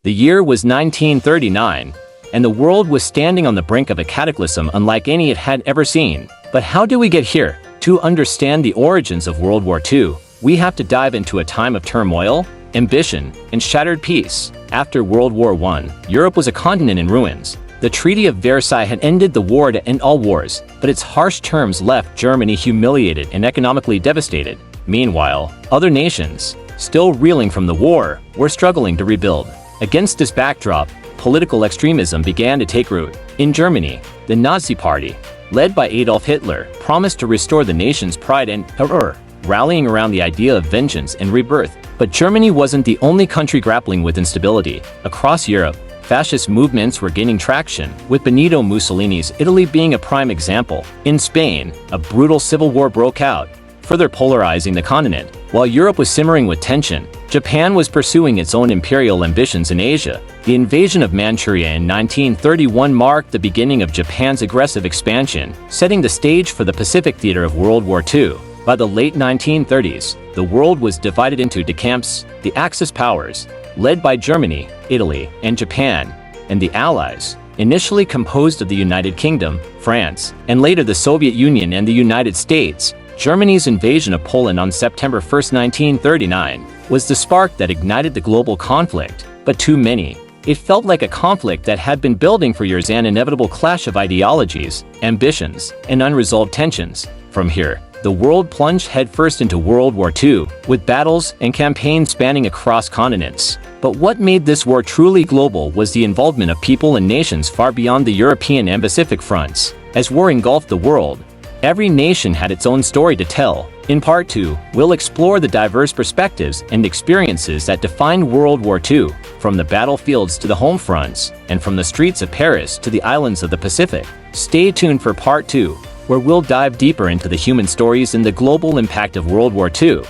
The year was 1939, and the world was standing on the brink of a cataclysm unlike any it had ever seen. But how do we get here? To understand the origins of World War II, we have to dive into a time of turmoil, ambition, and shattered peace. After World War I, Europe was a continent in ruins. The Treaty of Versailles had ended the war to end all wars, but its harsh terms left Germany humiliated and economically devastated. Meanwhile, other nations, still reeling from the war, were struggling to rebuild. Against this backdrop, political extremism began to take root. In Germany, the Nazi Party, led by Adolf Hitler, promised to restore the nation's pride and terror, rallying around the idea of vengeance and rebirth. But Germany wasn't the only country grappling with instability. Across Europe, fascist movements were gaining traction, with Benito Mussolini's Italy being a prime example. In Spain, a brutal civil war broke out, further polarizing the continent. While Europe was simmering with tension, Japan was pursuing its own imperial ambitions in Asia. The invasion of Manchuria in 1931 marked the beginning of Japan's aggressive expansion, setting the stage for the Pacific theater of World War II. By the late 1930s, the world was divided into two camps: the Axis powers, led by Germany, Italy, and Japan, and the Allies, initially composed of the United Kingdom, France, and later the Soviet Union and the United States. Germany's invasion of Poland on September 1, 1939, was the spark that ignited the global conflict. But to many, it felt like a conflict that had been building for years, an inevitable clash of ideologies, ambitions, and unresolved tensions. From here, the world plunged headfirst into World War II, with battles and campaigns spanning across continents. But what made this war truly global was the involvement of people and nations far beyond the European and Pacific fronts. As war engulfed the world, every nation had its own story to tell. In Part 2, we'll explore the diverse perspectives and experiences that defined World War II, from the battlefields to the home fronts, and from the streets of Paris to the islands of the Pacific. Stay tuned for Part 2, where we'll dive deeper into the human stories and the global impact of World War II.